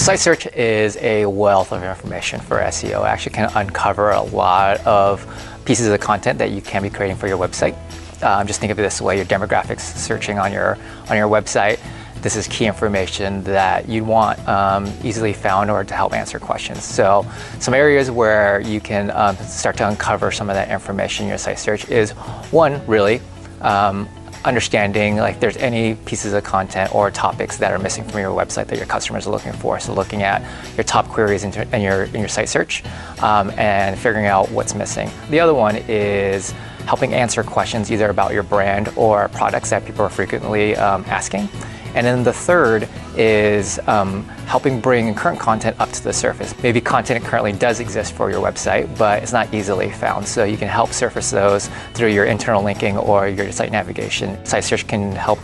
Site search is a wealth of information for SEO. It actually can uncover a lot of pieces of content that you can be creating for your website. Just think of it this way: your demographics searching on your website. This is key information that you want easily found or to help answer questions. So some areas where you can start to uncover some of that information in your site search is, one, really understanding like there's any pieces of content or topics that are missing from your website that your customers are looking for. So looking at your top queries in your site search and figuring out what's missing. The other one is helping answer questions either about your brand or products that people are frequently asking. And then the third is helping bring current content up to the surface. Maybe content currently does exist for your website, but it's not easily found. So you can help surface those through your internal linking or your site navigation. Site search can help.